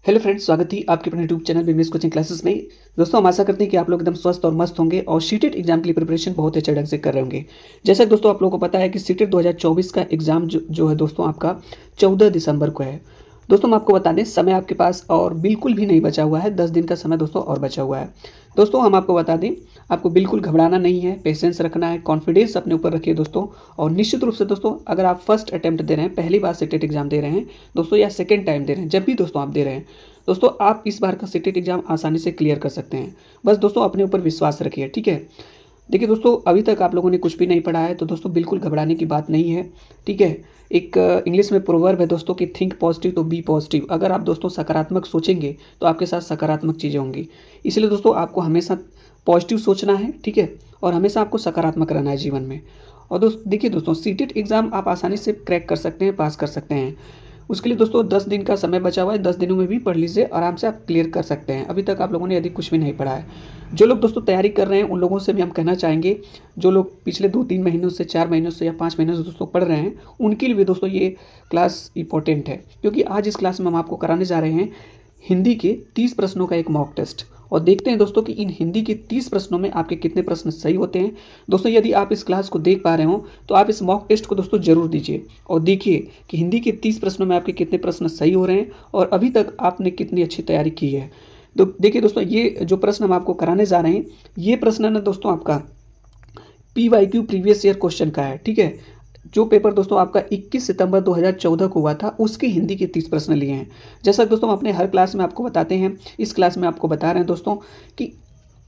Hello friends, स्वागत है आपके अपने YouTube channel business coaching classes में। दोस्तों, हम आशा करते हैं कि आप लोग एकदम स्वस्थ और मस्त होंगे और सीटेट एग्जाम के लिए प्रिपरेशन बहुत अच्छे ढंग से कर रहे होंगे। जैसा कि दोस्तों आप लोगों को पता है कि सीटेट 2024 का एग्जाम जो है दोस्तों आपका 14 दिसंबर को है। दोस्तों, हम आपको बता दें, समय आपके पास और बिल्कुल भी नहीं बचा हुआ है। 10 दिन का समय दोस्तों और बचा हुआ है। दोस्तों, हम आपको बता दें, आपको बिल्कुल घबराना नहीं है, पेशेंस रखना है, कॉन्फिडेंस अपने ऊपर रखिए दोस्तों। और निश्चित रूप से दोस्तों, अगर आप फर्स्ट अटेम्प्ट दे रहे हैं, पहली बार सीटेट एग्जाम दे रहे हैं दोस्तों, या सेकेंड टाइम दे रहे हैं, जब भी दोस्तों आप दे रहे हैं दोस्तों, आप इस बार का सीटेट एग्जाम आसानी से क्लियर कर सकते हैं। बस दोस्तों अपने ऊपर विश्वास रखिए, ठीक है। देखिए दोस्तों, अभी तक आप लोगों ने कुछ भी नहीं पढ़ा है तो दोस्तों बिल्कुल घबराने की बात नहीं है, ठीक है। एक इंग्लिश में प्रोवर्ब है दोस्तों कि थिंक पॉजिटिव तो बी पॉजिटिव। अगर आप दोस्तों सकारात्मक सोचेंगे तो आपके साथ सकारात्मक चीज़ें होंगी। इसलिए दोस्तों आपको हमेशा पॉजिटिव सोचना है, ठीक है, और हमेशा आपको सकारात्मक रहना है जीवन में। और देखिए दोस्तों, सीटेट एग्ज़ाम आप आसानी से क्रैक कर सकते हैं, पास कर सकते हैं। उसके लिए दोस्तों 10 दिन का समय बचा हुआ है। 10 दिनों में भी पढ़ लीजिए, आराम से आप क्लियर कर सकते हैं। अभी तक आप लोगों ने यदि कुछ भी नहीं पढ़ा है, जो लोग दोस्तों तैयारी कर रहे हैं उन लोगों से भी हम कहना चाहेंगे, जो लोग पिछले 2-3 महीनों से, 4 महीनों से या 5 महीनों से दोस्तों पढ़ रहे हैं, उनके लिए भी दोस्तों ये क्लास इंपॉर्टेंट है। क्योंकि आज इस क्लास में हम आपको कराने जा रहे हैं हिंदी के 30 प्रश्नों का एक मॉक टेस्ट। और देखते हैं दोस्तों कि इन हिंदी के 30 प्रश्नों में आपके कितने प्रश्न सही होते हैं। दोस्तों, यदि आप इस क्लास को देख पा रहे हो तो आप इस मॉक टेस्ट को दोस्तों ज़रूर दीजिए और देखिए कि हिंदी के 30 प्रश्नों में आपके कितने प्रश्न सही हो रहे हैं और अभी तक आपने कितनी अच्छी तैयारी की है। तो देखिए दोस्तों, ये जो प्रश्न हम आपको कराने जा रहे हैं, ये प्रश्न ना दोस्तों आपका PYQ प्रीवियस ईयर क्वेश्चन का है, ठीक है। जो पेपर दोस्तों आपका 21 सितंबर 2014 को हुआ था, उसके हिंदी के 30 प्रश्न लिए हैं। जैसा दोस्तों हम अपने हर क्लास में आपको बताते हैं, इस क्लास में आपको बता रहे हैं दोस्तों कि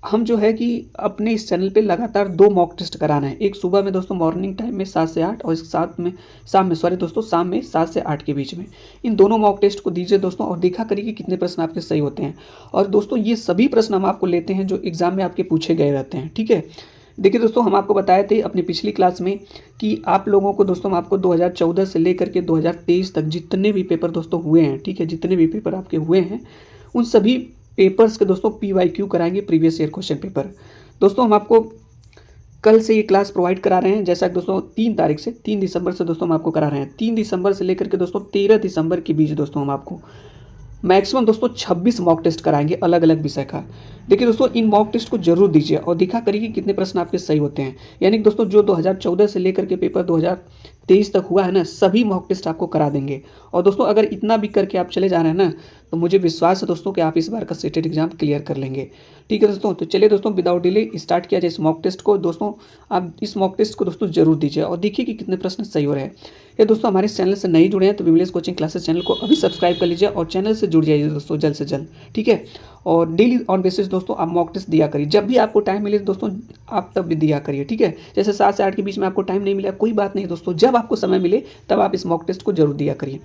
हम जो है कि अपने इस चैनल पे लगातार 2 मॉक टेस्ट कराना है। एक सुबह में दोस्तों मॉर्निंग टाइम में 7 से 8 और शाम में 7 से 8 के बीच में। इन दोनों मॉक टेस्ट को दीजिए दोस्तों और देखा करिए कि कितने प्रश्न आपके सही होते हैं। और दोस्तों ये सभी प्रश्न हम आपको लेते हैं जो एग्जाम में आपके पूछे गए रहते हैं, ठीक है। देखिए दोस्तों, हम आपको बताए थे अपनी पिछली क्लास में कि आप लोगों को दोस्तों हम आपको 2014 से लेकर के 2023 तक जितने भी पेपर दोस्तों हुए हैं, ठीक है, जितने भी पेपर आपके हुए हैं उन सभी पेपर्स के दोस्तों PYQ कराएंगे, प्रीवियस ईयर क्वेश्चन पेपर। दोस्तों हम आपको कल से ये क्लास प्रोवाइड करा रहे हैं। जैसा कि दोस्तों 3 दिसंबर से दोस्तों हम आपको करा रहे हैं। 3 दिसंबर से लेकर के दोस्तों 13 दिसंबर के बीच दोस्तों हम आपको मैक्सिमम दोस्तों 26 मॉक टेस्ट कराएंगे अलग अलग विषय का। देखिए दोस्तों, इन मॉक टेस्ट को जरूर दीजिए और दिखा करिए कि कितने प्रश्न आपके सही होते हैं। यानी कि दोस्तों जो 2014 से लेकर के पेपर 2023 तक हुआ है ना, सभी मॉक टेस्ट आपको करा देंगे। और दोस्तों अगर इतना भी करके आप चले जा रहे हैं ना, तो मुझे विश्वास है दोस्तों कि आप इस बार का सीटेट एग्जाम क्लियर कर लेंगे, ठीक है दोस्तों। तो चलिए दोस्तों, विदाउट डिले स्टार्ट किया जाए इस मॉक टेस्ट को। दोस्तों आप इस मॉक टेस्ट को दोस्तों जरूर दीजिए और देखिए कि कितने प्रश्न सही हो रहे हैं। ये दोस्तों हमारे चैनल से नहीं जुड़े हैं तो बिजनेस कोचिंग क्लासेस चैनल को अभी सब्सक्राइब कर लीजिए और चैनल से जुड़ जाइए दोस्तों जल्द से जल्द, ठीक है। और डेली ऑन बेसिस दोस्तों आप मॉक टेस्ट दिया करिए। जब भी आपको टाइम मिले दोस्तों आप तब भी दिया करिए, ठीक है। जैसे 7 से 8 के बीच में आपको टाइम नहीं मिला, कोई बात नहीं दोस्तों, जब आपको समय मिले तब आप इस मॉक टेस्ट को जरूर दिया करिए,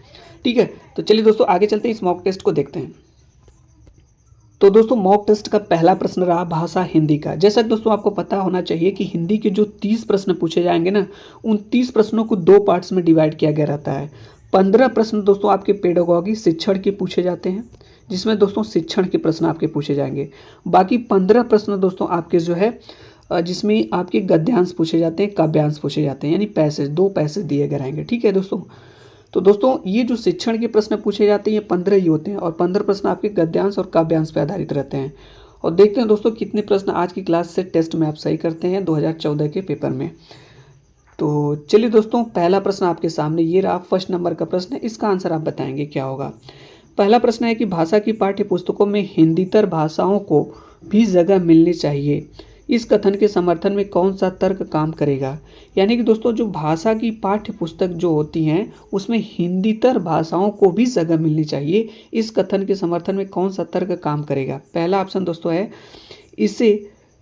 ठीक है। तो चलिए दोस्तों आगे चलते हैं, इस मॉक टेस्ट को देखते हैं। तो दोस्तों मॉक टेस्ट का पहला प्रश्न रहा भाषा हिंदी का। जैसा कि दोस्तों आपको पता होना चाहिए कि हिंदी के जो 30 प्रश्न पूछे जाएंगे ना, उन 30 प्रश्नों को 2 पार्ट्स में डिवाइड किया गया रहता है। 15 प्रश्न दोस्तों आपके पेडागॉजी शिक्षण के पूछे जाते हैं, जिसमें दोस्तों शिक्षण के प्रश्न आपके पूछे जाएंगे। बाकी 15 प्रश्न दोस्तों आपके जो है जिसमें आपके गद्यांश पूछे जाते हैं, काव्यांश पूछे जाते हैं, यानी पैसेज 2 पैसेज दिए गए रहेंगे, ठीक है दोस्तों। तो दोस्तों ये जो शिक्षण के प्रश्न पूछे जाते हैं ये 15 ही होते हैं और 15 प्रश्न आपके गद्यांश और काव्यांश पर आधारित रहते हैं। और देखते हैं दोस्तों कितने प्रश्न आज की क्लास से टेस्ट में आप सही करते हैं 2014 के पेपर में। तो चलिए दोस्तों, पहला प्रश्न आपके सामने ये रहा, फर्स्ट नंबर का प्रश्न है, इसका आंसर आप बताएंगे क्या होगा। पहला प्रश्न है कि भाषा की पाठ्य पुस्तकों में हिंदीतर भाषाओं को भी जगह मिलनी चाहिए, इस कथन के समर्थन में कौन सा तर्क काम करेगा। यानी कि दोस्तों जो भाषा की पाठ्य पुस्तक जो होती हैं उसमें हिंदीतर भाषाओं को भी जगह मिलनी चाहिए, इस कथन के समर्थन में कौन सा तर्क काम करेगा। पहला ऑप्शन दोस्तों है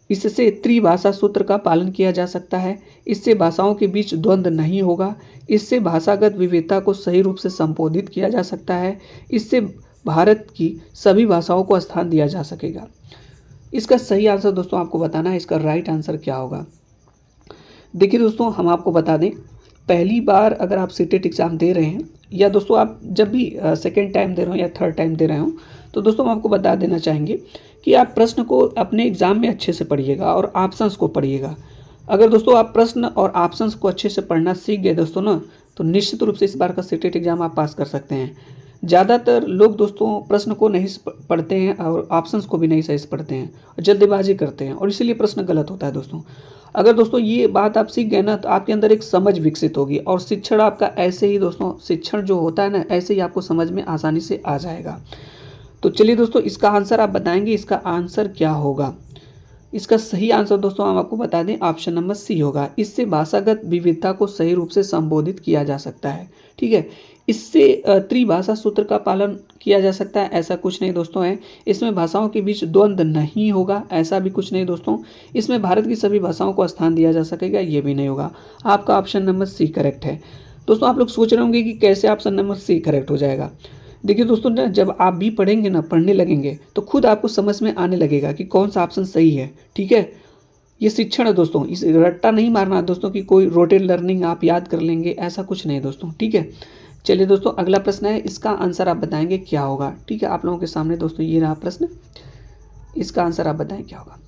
इससे त्रिभाषा सूत्र का पालन किया जा सकता है, इससे भाषाओं के बीच द्वंद्व नहीं होगा, इससे भाषागत विविधता को सही रूप से संबोधित किया जा सकता है, इससे भारत की सभी भाषाओं को स्थान दिया जा सकेगा। इसका सही आंसर दोस्तों आपको बताना है, इसका राइट आंसर क्या होगा। देखिए दोस्तों हम आपको बता दें, पहली बार अगर आप सीटेट एग्ज़ाम दे रहे हैं या दोस्तों आप जब भी सेकेंड टाइम दे रहे हो या थर्ड टाइम दे रहे हो, तो दोस्तों हम आपको बता देना चाहेंगे कि आप प्रश्न को अपने एग्ज़ाम में अच्छे से पढ़िएगा और ऑप्शंस को पढ़िएगा। अगर दोस्तों आप प्रश्न और ऑप्शंस को अच्छे से पढ़ना सीख गए दोस्तों ना, तो निश्चित रूप से इस बार का सीटेट एग्ज़ाम आप पास कर सकते हैं। ज़्यादातर लोग दोस्तों प्रश्न को नहीं पढ़ते हैं और ऑप्शंस को भी नहीं सही से पढ़ते हैं और जल्दबाजी करते हैं और इसीलिए प्रश्न गलत होता है दोस्तों। अगर दोस्तों ये बात आप सीख गए ना तो आपके अंदर एक समझ विकसित होगी और शिक्षण आपका ऐसे ही दोस्तों, शिक्षण जो होता है ना ऐसे ही आपको समझ में आसानी से आ जाएगा। तो चलिए दोस्तों, इसका आंसर आप बताएंगे, इसका आंसर क्या होगा। इसका सही आंसर दोस्तों हम आपको बता दें, ऑप्शन नंबर सी होगा। इससे भाषागत विविधता को सही रूप से संबोधित किया जा सकता है। ठीक है, इससे त्रिभाषा सूत्र का पालन किया जा सकता है, ऐसा कुछ नहीं दोस्तों है। इसमें भाषाओं के बीच द्वंद्व नहीं होगा, ऐसा भी कुछ नहीं दोस्तों। इसमें भारत की सभी भाषाओं को स्थान दिया जा सकेगा, ये भी नहीं होगा। आपका ऑप्शन नंबर सी करेक्ट है। दोस्तों आप लोग सोच रहे होंगे कि कैसे ऑप्शन नंबर सी करेक्ट हो जाएगा। देखिए दोस्तों ना, जब आप भी पढ़ेंगे ना, पढ़ने लगेंगे तो खुद आपको समझ में आने लगेगा कि कौन सा ऑप्शन सही है। ठीक है, ये शिक्षण है दोस्तों, इस रट्टा नहीं मारना दोस्तों कि कोई रोटेट लर्निंग आप याद कर लेंगे, ऐसा कुछ नहीं दोस्तों। ठीक है, चलिए दोस्तों अगला प्रश्न है, इसका आंसर आप बताएंगे क्या होगा। ठीक है, आप लोगों के सामने दोस्तों ये रहा प्रश्न, इसका आंसर आप बताएं क्या होगा।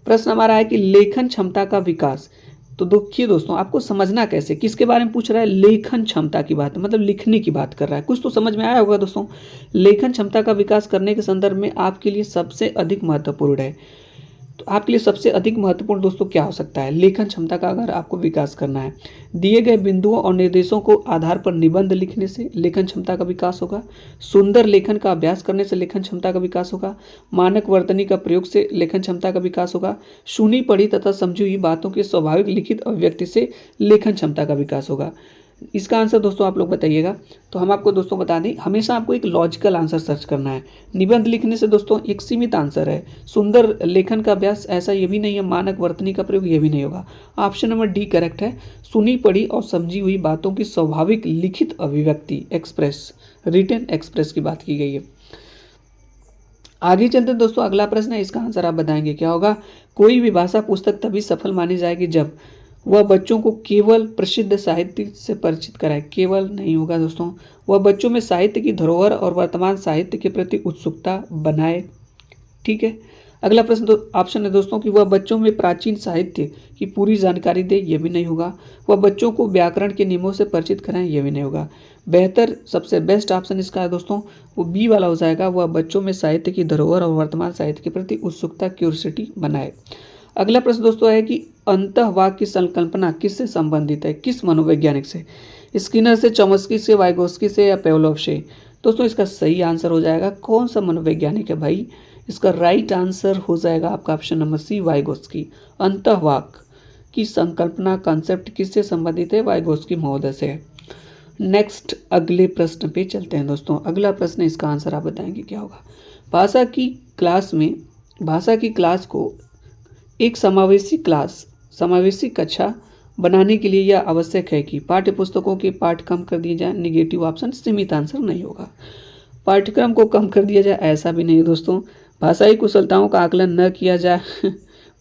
प्रश्न हमारा है कि लेखन क्षमता का विकास। तो देखिए दोस्तों, आपको समझना कैसे, किसके बारे में पूछ रहा है, लेखन क्षमता की बात, मतलब लिखने की बात कर रहा है। कुछ तो समझ में आया होगा दोस्तों। लेखन क्षमता का विकास करने के संदर्भ में आपके लिए सबसे अधिक महत्वपूर्ण है। तो आपके लिए सबसे अधिक महत्वपूर्ण दोस्तों क्या हो सकता है लेखन क्षमता का, अगर आपको विकास करना है। दिए गए बिंदुओं और निर्देशों को आधार पर निबंध लिखने से लेखन क्षमता का विकास होगा। सुंदर लेखन का अभ्यास करने से लेखन क्षमता का विकास होगा। मानक वर्तनी का प्रयोग से लेखन क्षमता का विकास होगा। सुनी पढ़ी तथा समझी हुई बातों के स्वाभाविक लिखित अभिव्यक्ति से लेखन क्षमता का विकास होगा। इसका आंसर दोस्तों आप लोग बताइएगा। तो हम आपको दोस्तों बता दें, हमेशा आपको एक लॉजिकल आंसर सर्च करना है। निबंध लिखने से दोस्तों एक सीमित आंसर है। सुंदर लेखन का अभ्यास, ऐसा ये भी नहीं है। मानक वर्तनी का प्रयोग, ये भी नहीं होगा। ऑप्शन नंबर डी करेक्ट है। सुनी पढ़ी और समझी हुई बातों की स्वाभाविक लिखित अभिव्यक्ति, एक्सप्रेस, रिटन एक्सप्रेस की बात की गई है। आगे चलते दोस्तों, अगला प्रश्न है, इसका आंसर आप बताएंगे क्या होगा। कोई भी भाषा पुस्तक तभी सफल मानी जाएगी जब वह बच्चों को केवल प्रसिद्ध साहित्य से परिचित कराए। केवल नहीं होगा दोस्तों, वह बच्चों में साहित्य की धरोहर और वर्तमान साहित्य के प्रति उत्सुकता बनाए। ठीक है, अगला प्रश्न ऑप्शन है दोस्तों कि वह बच्चों में प्राचीन साहित्य की पूरी जानकारी दे। यह भी नहीं होगा। वह बच्चों को व्याकरण के नियमों से परिचित कराएं। यह भी नहीं होगा। बेहतर, सबसे बेस्ट ऑप्शन इसका है दोस्तों, वो बी वाला हो जाएगा। वह बच्चों में साहित्य की धरोहर और वर्तमान साहित्य के प्रति उत्सुकता, क्यूरियोसिटी बनाए। अगला प्रश्न दोस्तों है कि अंतःवाक्य की संकल्पना किससे संबंधित है, किस मनोवैज्ञानिक से। स्किनर से, चॉम्स्की से, वाइगोस्की से या पेवलोव से। दोस्तों इसका सही आंसर हो जाएगा, कौन सा मनोवैज्ञानिक है भाई, इसका राइट आंसर हो जाएगा आपका ऑप्शन नंबर सी, वाइगोस्की। अंतःवाक्य की संकल्पना, कॉन्सेप्ट किससे संबंधित है, वाइगोस्की महोदय से। नेक्स्ट अगले प्रश्न पे चलते हैं दोस्तों। अगला प्रश्न, इसका आंसर आप बताएंगे क्या होगा। भाषा की क्लास को एक समावेशी कक्षा बनाने के लिए यह आवश्यक है कि पाठ्यपुस्तकों के पाठ कम कर दिए जाए। निगेटिव ऑप्शन, सीमित आंसर नहीं होगा। पाठ्यक्रम को कम कर दिया जाए, ऐसा भी नहीं दोस्तों। भाषाई कुशलताओं का आकलन न किया जाए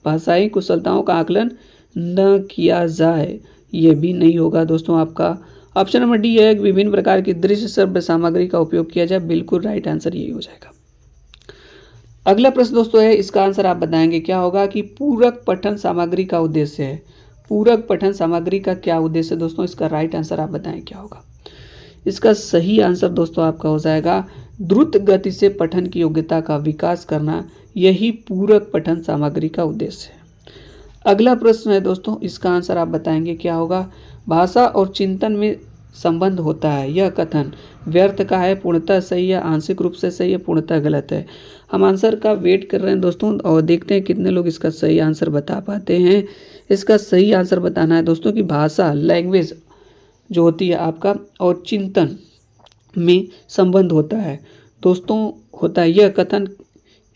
भाषाई कुशलताओं का आकलन न किया जाए, ये भी नहीं होगा दोस्तों। आपका ऑप्शन नंबर डी है, विभिन्न प्रकार की दृश्य श्रव्य सामग्री का उपयोग किया जाए। बिल्कुल राइट आंसर यही हो जाएगा। अगला प्रश्न दोस्तों है, इसका आंसर आप बताएंगे क्या होगा कि पूरक पठन सामग्री का उद्देश्य है। पूरक पठन सामग्री का क्या उद्देश्य है दोस्तों, इसका राइट आंसर आप बताएं क्या होगा। इसका सही आंसर दोस्तों आपका हो जाएगा, द्रुत गति से पठन की योग्यता का विकास करना, यही पूरक पठन सामग्री का उद्देश्य है। अगला प्रश्न है दोस्तों, इसका आंसर आप बताएंगे क्या होगा। भाषा और चिंतन में संबंध होता है, यह कथन व्यर्थ का है, पूर्णतः सही है, आंशिक रूप से सही है, पूर्णतः गलत है। हम आंसर का वेट कर रहे हैं दोस्तों और देखते हैं कितने लोग इसका सही आंसर बता पाते हैं। इसका सही आंसर बताना है दोस्तों कि भाषा, लैंग्वेज जो होती है आपका, और चिंतन में संबंध होता है दोस्तों, होता है। यह कथन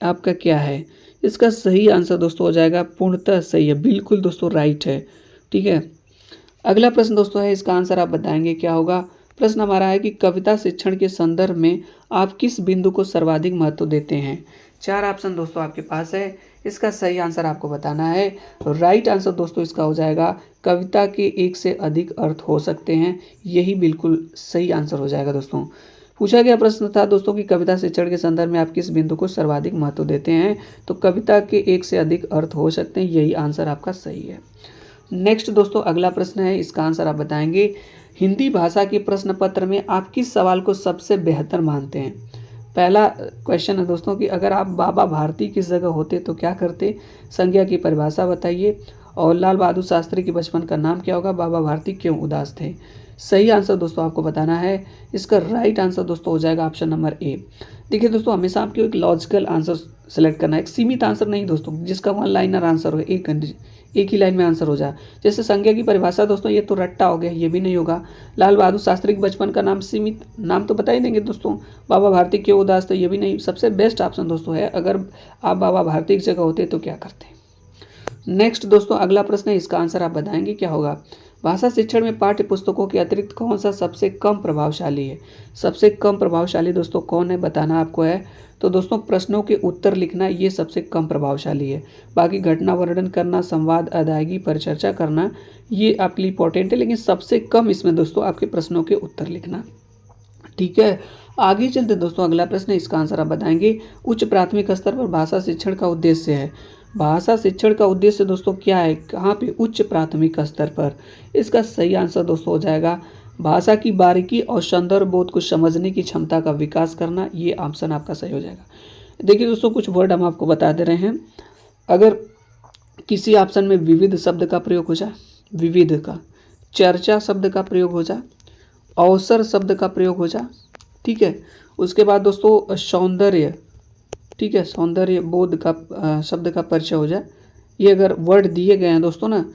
आपका क्या है, इसका सही आंसर दोस्तों हो जाएगा पूर्णतः सही है। बिल्कुल दोस्तों राइट है। ठीक है, अगला प्रश्न दोस्तों है, इसका आंसर आप बताएंगे क्या होगा। प्रश्न हमारा है कि कविता शिक्षण के संदर्भ में आप किस बिंदु को सर्वाधिक महत्व देते हैं। 4 ऑप्शन दोस्तों आपके पास है, इसका सही आंसर आपको बताना है। राइट आंसर दोस्तों इसका हो जाएगा, कविता के 1 से अधिक अर्थ हो सकते हैं, यही बिल्कुल सही आंसर हो जाएगा दोस्तों। पूछा गया प्रश्न था दोस्तों कि कविता शिक्षण के संदर्भ में आप किस बिंदु को सर्वाधिक महत्व देते हैं, तो कविता के 1 से अधिक अर्थ हो सकते हैं, यही आंसर आपका सही है। नेक्स्ट दोस्तों अगला प्रश्न है, इसका आंसर आप बताएंगे। हिंदी भाषा के प्रश्न पत्र में आप किस सवाल को सबसे बेहतर मानते हैं? पहला क्वेश्चन है दोस्तों कि अगर आप बाबा भारती की जगह होते तो क्या करते? संज्ञा की परिभाषा बताइए। और लाल बहादुर शास्त्री के बचपन का नाम क्या होगा? बाबा भारती क्यों उदास थे? सही आंसर दोस्तों आपको बताना है। इसका राइट आंसर दोस्तों हो जाएगा ऑप्शन नंबर ए। देखिए दोस्तों, हमेशा आपको एक लॉजिकल आंसर सेलेक्ट करना है, एक सीमित आंसर नहीं दोस्तों, जिसका वन लाइनर आंसर हो, एक ही लाइन में आंसर हो जाए। जैसे संज्ञा की परिभाषा दोस्तों, ये तो रट्टा हो गया, ये भी नहीं होगा। लाल बहादुर शास्त्री के बचपन का नाम, सीमित नाम तो बता ही देंगे दोस्तों। बाबा भारती क्यों उदास थे, ये भी नहीं। सबसे बेस्ट ऑप्शन दोस्तों है, अगर आप बाबा भारती की जगह होते तो क्या करते? नेक्स्ट दोस्तों अगला प्रश्न है, इसका आंसर आप बताएंगे क्या होगा? भाषा शिक्षण में पाठ्य पुस्तकों के अतिरिक्त कौन सा सबसे कम प्रभावशाली है? सबसे कम प्रभावशाली दोस्तों कौन है, बताना आपको है। तो दोस्तों प्रश्नों के उत्तर लिखना, ये सबसे कम प्रभावशाली है। बाकी घटना वर्णन करना, संवाद, अदायगी, परिचर्चा करना, ये आपके लिए इंपॉर्टेंट है, लेकिन सबसे कम इसमें दोस्तों आपके प्रश्नों के उत्तर लिखना। ठीक है, आगे चलते दोस्तों अगला प्रश्न है, इसका आंसर आप बताएंगे। उच्च प्राथमिक स्तर पर भाषा शिक्षण का उद्देश्य है। भाषा शिक्षण का उद्देश्य दोस्तों क्या है, कहाँ पे? उच्च प्राथमिक स्तर पर। इसका सही आंसर दोस्तों हो जाएगा भाषा की बारीकी और सौंदर्य बोध को समझने की क्षमता का विकास करना। ये ऑप्शन आपका सही हो जाएगा। देखिए दोस्तों, कुछ वर्ड हम आपको बता दे रहे हैं। अगर किसी ऑप्शन में विविध शब्द का प्रयोग हो जाए, विविध का, चर्चा शब्द का प्रयोग हो जाए, अवसर शब्द का प्रयोग हो जाए, ठीक है, उसके बाद दोस्तों सौंदर्य, ठीक है, सौंदर्य बोध का शब्द का परिचय हो जाए, ये अगर वर्ड दिए गए हैं दोस्तों ना,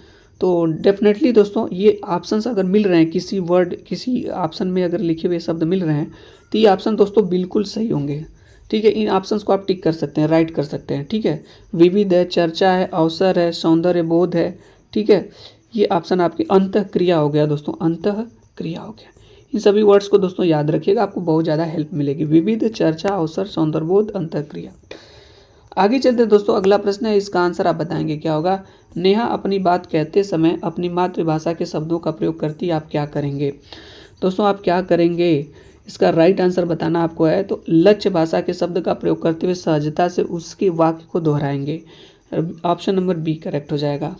तो डेफिनेटली दोस्तों ये ऑप्शंस अगर मिल रहे हैं, किसी वर्ड, किसी ऑप्शन में अगर लिखे हुए शब्द मिल रहे हैं, तो ये ऑप्शन दोस्तों बिल्कुल सही होंगे। ठीक है, इन ऑप्शंस को आप टिक कर सकते हैं, राइट कर सकते हैं। ठीक है, विविध है, चर्चा है, अवसर है, सौंदर्य बोध है। ठीक है, ये ऑप्शन आपकी अंतःक्रिया हो गया दोस्तों, अंतःक्रिया हो गया। इन सभी वर्ड्स को दोस्तों याद रखिएगा, आपको बहुत ज़्यादा हेल्प मिलेगी। विविध, चर्चा, अवसर, सौंदर्यबोध, अंतःक्रिया। आगे चलते दोस्तों अगला प्रश्न है, इसका आंसर आप बताएंगे क्या होगा? नेहा अपनी बात कहते समय अपनी मातृभाषा के शब्दों का प्रयोग करती, आप क्या करेंगे? दोस्तों आप क्या करेंगे, इसका राइट आंसर बताना आपको है। तो लक्ष्य भाषा के शब्द का प्रयोग करते हुए सहजता से उसके वाक्य को दोहराएंगे। ऑप्शन नंबर बी करेक्ट हो जाएगा।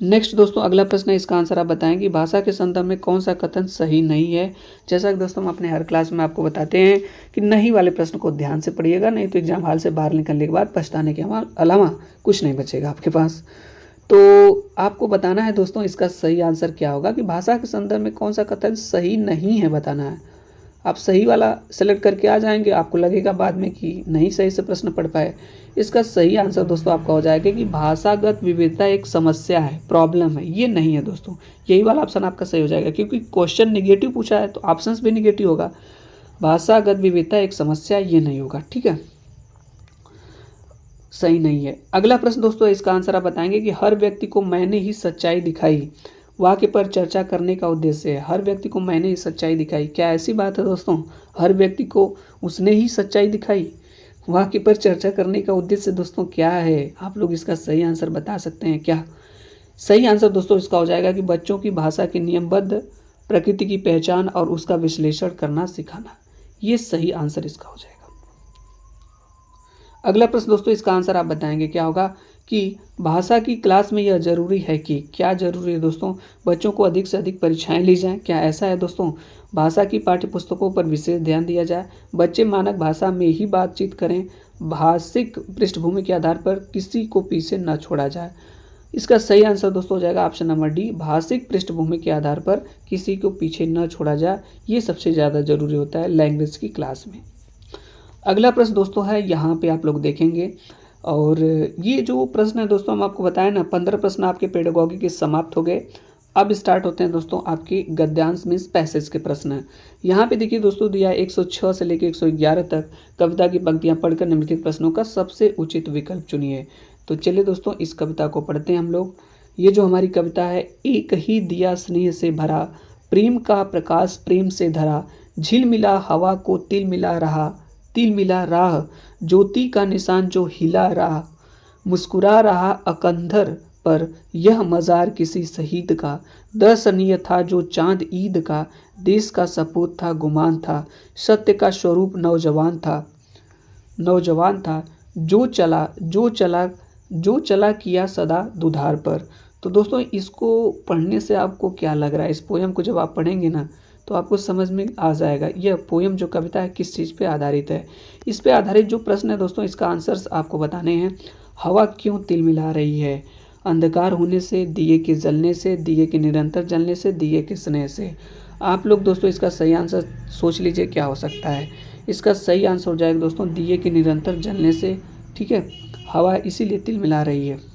नेक्स्ट दोस्तों अगला प्रश्न है, इसका आंसर आप बताएंगे। भाषा के संदर्भ में कौन सा कथन सही नहीं है? जैसा कि दोस्तों हम अपने हर क्लास में आपको बताते हैं कि नहीं वाले प्रश्न को ध्यान से पढ़िएगा, नहीं तो एग्जाम हॉल से बाहर निकलने के बाद पछताने के अलावा कुछ नहीं बचेगा आपके पास। तो आपको बताना है दोस्तों इसका सही आंसर क्या होगा, कि भाषा के संदर्भ में कौन सा कथन सही नहीं है बताना है। आप सही वाला सेलेक्ट करके आ जाएंगे, आपको लगेगा बाद में कि नहीं सही से प्रश्न पढ़ पाए। इसका सही आंसर दोस्तों आपका हो जाएगा कि भाषागत विविधता एक समस्या है, प्रॉब्लम है, ये नहीं है दोस्तों। यही वाला ऑप्शन आपका सही हो जाएगा, क्योंकि क्वेश्चन निगेटिव पूछा है तो ऑप्शंस भी निगेटिव होगा। भाषागत विविधता एक समस्या, ये नहीं होगा। ठीक है, सही नहीं है। अगला प्रश्न दोस्तों, इसका आंसर आप बताएंगे कि हर व्यक्ति को मैंने ही सच्चाई दिखाई, वाक्य पर चर्चा करने का उद्देश्य है। हर व्यक्ति को मैंने ही सच्चाई दिखाई, क्या ऐसी बात है दोस्तों? हर व्यक्ति को उसने ही सच्चाई दिखाई, वाक्य पर चर्चा करने का उद्देश्य दोस्तों क्या है? आप लोग इसका सही आंसर बता सकते हैं क्या? सही आंसर दोस्तों इसका हो जाएगा कि बच्चों की भाषा की नियमबद्ध प्रकृति की पहचान और उसका विश्लेषण करना सिखाना। ये सही आंसर इसका हो जाएगा। अगला प्रश्न दोस्तों, इसका आंसर आप बताएंगे क्या होगा, कि भाषा की क्लास में यह जरूरी है कि, क्या जरूरी है दोस्तों? बच्चों को अधिक से अधिक परीक्षाएं ली जाएं, क्या ऐसा है दोस्तों? भाषा की पाठ्य पुस्तकों पर विशेष ध्यान दिया जाए, बच्चे मानक भाषा में ही बातचीत करें, भाषिक पृष्ठभूमि के आधार पर किसी को पीछे न छोड़ा जाए। इसका सही आंसर दोस्तों हो जाएगा ऑप्शन नंबर डी, भाषिक पृष्ठभूमि के आधार पर किसी को पीछे न छोड़ा जाए। ये सबसे ज़्यादा जरूरी होता है लैंग्वेज की क्लास में। अगला प्रश्न दोस्तों है, यहाँ पे आप लोग देखेंगे, और ये जो प्रश्न है दोस्तों हम आपको बताएं ना, 15 प्रश्न आपके पेडागॉजी के समाप्त हो गए। अब स्टार्ट होते हैं दोस्तों आपके गद्यांश मीन्स पैसेज के प्रश्न। यहाँ पे देखिए दोस्तों दिया 106 से लेकर 111 तक कविता की पंक्तियाँ पढ़कर निम्नलिखित प्रश्नों का सबसे उचित विकल्प चुनिए। तो चलिए दोस्तों इस कविता को पढ़ते हैं हम लोग। ये जो हमारी कविता है, एक ही दिया स्नेह से भरा, प्रेम का प्रकाश प्रेम से धरा, झिल मिला हवा को तिल मिला रहा, तिल मिला राह, ज्योति का निशान जो हिला रहा, मुस्कुरा रहा अकंधर पर यह मज़ार किसी शहीद का, दर्शनीय था जो चांद ईद का, देश का सपूत था गुमान था, सत्य का स्वरूप नौजवान था, नौजवान था, जो चला किया सदा दुधार पर। तो दोस्तों इसको पढ़ने से आपको क्या लग रहा है? इस पोएम को जब आप पढ़ेंगे ना तो आपको समझ में आ जाएगा यह पोएम जो कविता है किस चीज़ पे आधारित है। इस पे आधारित जो प्रश्न है दोस्तों इसका आंसर्स आपको बताने हैं। हवा क्यों तिलमिला रही है? अंधकार होने से, दिए के जलने से, दिए के निरंतर जलने से, दिए के स्नेह से। आप लोग दोस्तों इसका सही आंसर सोच लीजिए क्या हो सकता है। इसका सही आंसर हो जाएगा दोस्तों दिए के निरंतर जलने से। ठीक है, हवा इसीलिए तिलमिला रही है।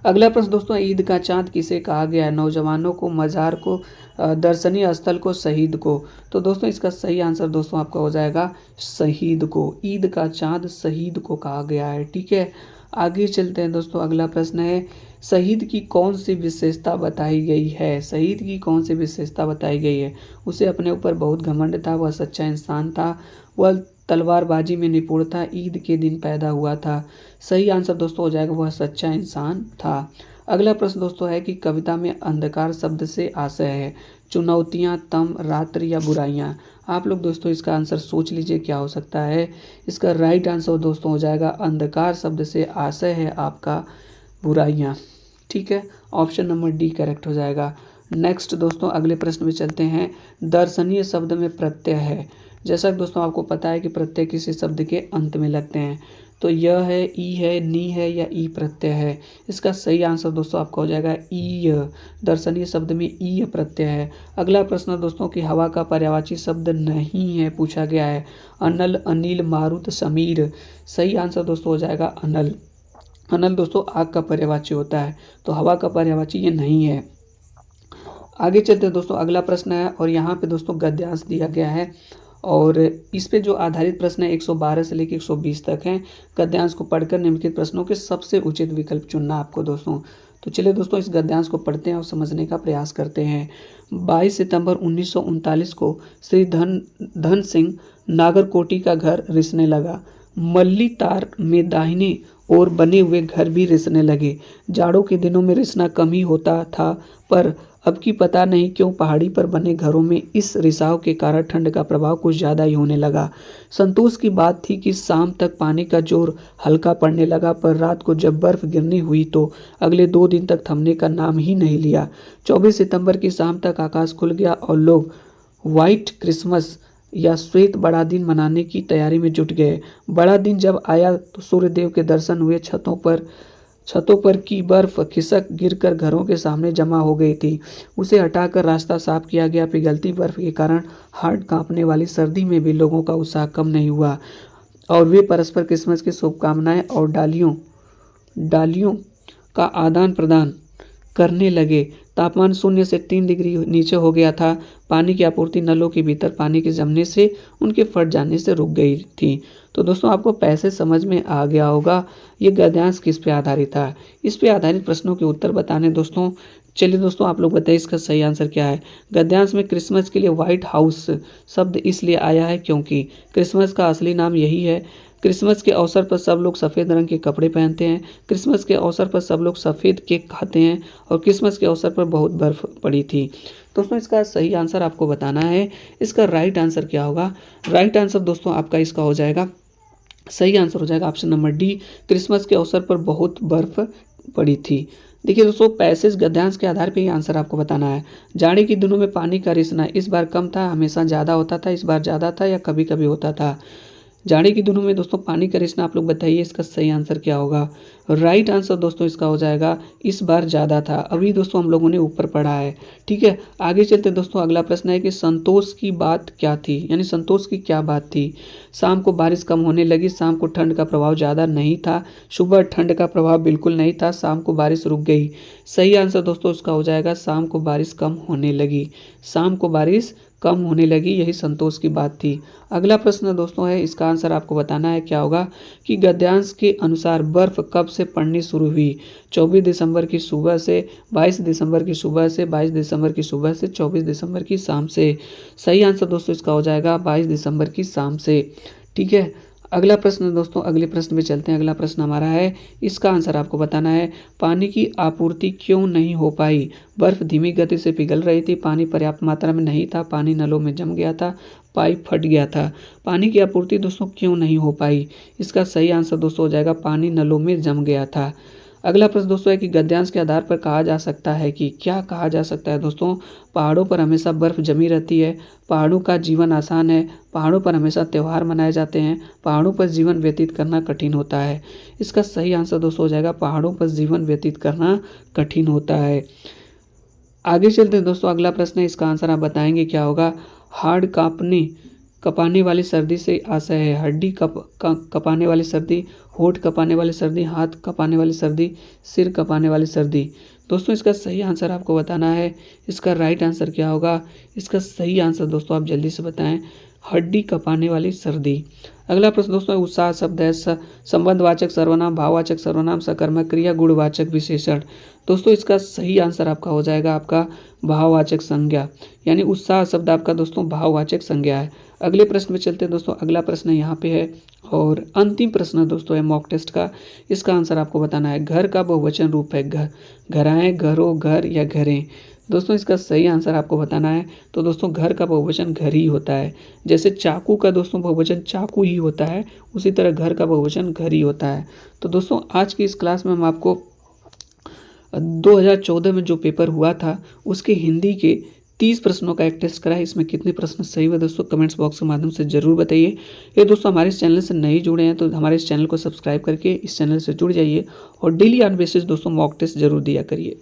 अगला प्रश्न दोस्तों, ईद का चाँद किसे कहा गया है? नौजवानों को, मज़ार को, दर्शनीय स्थल को, शहीद को। तो दोस्तों इसका सही आंसर दोस्तों आपका हो जाएगा शहीद को। ईद का चाँद शहीद को कहा गया है। ठीक है, आगे चलते हैं दोस्तों। अगला प्रश्न है, शहीद की कौन सी विशेषता बताई गई है? शहीद की कौन सी विशेषता बताई गई है? उसे अपने ऊपर बहुत घमंड था, वह सच्चा इंसान था, वह तलवारबाजी में निपुण था, ईद के दिन पैदा हुआ था। सही आंसर दोस्तों हो जाएगा वह सच्चा इंसान था। अगला प्रश्न दोस्तों है कि कविता में अंधकार शब्द से आशय है चुनौतियां, तम, रात्रि या बुराइयां। आप लोग दोस्तों इसका आंसर सोच लीजिए क्या हो सकता है। इसका राइट आंसर दोस्तों हो जाएगा अंधकार शब्द से आशय है आपका बुराइयां। ठीक है, ऑप्शन नंबर डी करेक्ट हो जाएगा। नेक्स्ट दोस्तों अगले प्रश्न में चलते हैं। दर्शनीय शब्द में प्रत्यय है। जैसा कि दोस्तों आपको पता है कि प्रत्यय किसी शब्द के अंत में लगते हैं। तो यह है, ई है, नी है या ई प्रत्यय है। इसका सही आंसर दोस्तों आपका हो जाएगा ई। दर्शनीय शब्द में ई प्रत्यय है। अगला प्रश्न दोस्तों कि हवा का पर्यायवाची शब्द नहीं है पूछा गया है। अनल, अनिल, मारुत, समीर। सही आंसर दोस्तों हो जाएगा अनल। अनल दोस्तों आग का पर्यायवाची होता है, तो हवा का पर्यायवाची ये नहीं है। आगे चलते हैं दोस्तों। अगला प्रश्न है और यहाँ पे दोस्तों गद्यांश दिया गया है और इस पे जो आधारित प्रश्न है 112 से लेकर 120 तक हैं। गद्यांश को पढ़कर निम्नलिखित प्रश्नों के सबसे उचित विकल्प चुनना आपको दोस्तों। तो चलिए दोस्तों इस गद्यांश को पढ़ते हैं और समझने का प्रयास करते हैं। 22 सितंबर 1939 को श्री धन सिंह नागरकोटी का घर रिसने लगा। मल्ली तार में दाहिने ओर बने हुए घर भी रिसने लगे। जाड़ों के दिनों में रिसना कम ही होता था, पर अब की पता नहीं क्यों पहाड़ी पर बने घरों में इस रिसाव के कारण ठंड का प्रभाव कुछ ज़्यादा ही होने लगा। संतोष की बात थी कि शाम तक पानी का जोर हल्का पड़ने लगा, पर रात को जब बर्फ गिरनी हुई तो अगले 2 दिन तक थमने का नाम ही नहीं लिया। 24 सितंबर की शाम तक आकाश खुल गया और लोग व्हाइट क्रिसमस या श्वेत बड़ा दिन मनाने की तैयारी में जुट गए। बड़ा दिन जब आया तो सूर्यदेव के दर्शन हुए। छतों पर की बर्फ खिसक गिरकर घरों के सामने जमा हो गई थी। उसे हटाकर रास्ता साफ किया गया। पिघलती बर्फ के कारण हाथ कांपने वाली सर्दी में भी लोगों का उत्साह कम नहीं हुआ और वे परस्पर क्रिसमस की शुभकामनाएं और डालियों का आदान प्रदान करने लगे। तापमान 0 से 3 डिग्री नीचे हो गया था। पानी की आपूर्ति नलों के भीतर पानी के जमने से उनके फट जाने से रुक गई थी। तो दोस्तों आपको पैसे समझ में आ गया होगा ये गद्यांश किस पे आधारित था। इस पे आधारित प्रश्नों के उत्तर बताने दोस्तों। चलिए दोस्तों आप लोग बताइए इसका सही आंसर क्या है। गद्यांश में क्रिसमस के लिए व्हाइट हाउस शब्द इसलिए आया है क्योंकि क्रिसमस का असली नाम यही है। क्रिसमस के अवसर पर सब लोग सफ़ेद रंग के कपड़े पहनते हैं। क्रिसमस के अवसर पर सब लोग सफ़ेद केक खाते हैं और क्रिसमस के अवसर पर बहुत बर्फ़ पड़ी थी। दोस्तों इसका सही आंसर आपको बताना है। इसका राइट आंसर क्या होगा? राइट आंसर दोस्तों आपका इसका हो जाएगा, सही आंसर हो जाएगा ऑप्शन नंबर डी। क्रिसमस के अवसर पर बहुत बर्फ़ पड़ी थी। देखिए दोस्तों पैसेज गद्यांश के आधार पे ही आंसर आपको बताना है। जाड़े के दिनों में पानी का रिसना इस बार कम था, हमेशा ज़्यादा होता था, इस बार ज़्यादा था या कभी कभी होता था। जाड़े के दिनों में दोस्तों पानी का रिसना आप लोग बताइए इसका सही आंसर क्या होगा। राइट आंसर दोस्तों इसका हो जाएगा इस बार ज़्यादा था। अभी दोस्तों हम लोगों ने ऊपर पढ़ा है। ठीक है, आगे चलते दोस्तों। अगला प्रश्न है कि संतोष की बात क्या थी, यानी संतोष की क्या बात थी। शाम को बारिश कम होने लगी। शाम को ठंड का प्रभाव ज़्यादा नहीं था। सुबह ठंड का प्रभाव बिल्कुल नहीं था। शाम को बारिश रुक गई। सही आंसर दोस्तों इसका हो जाएगा शाम को बारिश कम होने लगी। शाम को बारिश कम होने लगी, यही संतोष की बात थी। अगला प्रश्न दोस्तों है, इसका आंसर आपको बताना है क्या होगा कि गद्यांश के अनुसार बर्फ़ कब से पड़नी शुरू हुई। 24 दिसंबर की सुबह से, 22 दिसंबर की सुबह से, 22 दिसंबर की सुबह से, 24 दिसंबर की शाम से। सही आंसर दोस्तों इसका हो जाएगा 22 दिसंबर की शाम से। ठीक है, अगला प्रश्न दोस्तों, अगले प्रश्न में चलते हैं। अगला प्रश्न हमारा है, इसका आंसर आपको बताना है। पानी की आपूर्ति क्यों नहीं हो पाई। बर्फ धीमी गति से पिघल रही थी। पानी पर्याप्त मात्रा में नहीं था। पानी नलों में जम गया था। पाइप फट गया था। पानी की आपूर्ति दोस्तों क्यों नहीं हो पाई। इसका सही आंसर दोस्तों हो जाएगा पानी नलों में जम गया था। अगला प्रश्न दोस्तों है कि गद्यांश के आधार पर कहा जा सकता है कि क्या कहा जा सकता है दोस्तों? पहाड़ों पर हमेशा बर्फ जमी रहती है, पहाड़ों का जीवन आसान है, पहाड़ों पर हमेशा त्यौहार मनाए जाते हैं, पहाड़ों पर जीवन व्यतीत करना कठिन होता है। इसका सही आंसर दोस्तों हो जाएगा पहाड़ों पर जीवन व्यतीत करना कठिन होता है। आगे चलते हैं दोस्तों, अगला प्रश्न है, इसका आंसर आप बताएंगे क्या होगा? हाड़ कपाने वाली सर्दी से आशय है। हड्डी कपाने वाली सर्दी, होठ कपाने वाली सर्दी, हाथ कपाने वाली सर्दी, सिर कपाने वाली सर्दी। दोस्तों इसका सही आंसर आपको बताना है। इसका राइट आंसर क्या होगा? इसका सही आंसर दोस्तों आप जल्दी से बताएं, हड्डी कपाने वाली सर्दी। अगला प्रश्न दोस्तों है, उत्साह शब्द है संबंधवाचक सर्वनाम, भाववाचक सर्वनाम, सकर्मक क्रिया, गुणवाचक विशेषण। दोस्तों इसका सही आंसर आपका हो जाएगा आपका भाववाचक संज्ञा, यानी उत्साह शब्द आपका दोस्तों भाववाचक संज्ञा है। अगले प्रश्न में चलते हैं दोस्तों, अगला प्रश्न यहाँ पे है और अंतिम प्रश्न दोस्तों है मॉक टेस्ट का। इसका आंसर आपको बताना है। घर का बहुवचन रूप है घराएं, घरों, घर या घरें। दोस्तों इसका सही आंसर आपको बताना है। तो दोस्तों घर का बहुवचन घर ही होता है। जैसे चाकू का दोस्तों बहुवचन चाकू ही होता है, उसी तरह घर का बहुवचन घर ही होता है। तो दोस्तों आज की इस क्लास में हम आपको 2014 में जो पेपर हुआ था उसके हिंदी के 30 प्रश्नों का एक टेस्ट कराया। इसमें कितने प्रश्न सही हुए दोस्तों कमेंट्स बॉक्स के माध्यम से जरूर बताइए। ये दोस्तों हमारे इस चैनल से नहीं जुड़े हैं तो हमारे इस चैनल को सब्सक्राइब करके इस चैनल से जुड़ जाइए और डेली ऑन बेसिस दोस्तों मॉक टेस्ट जरूर दिया करिए।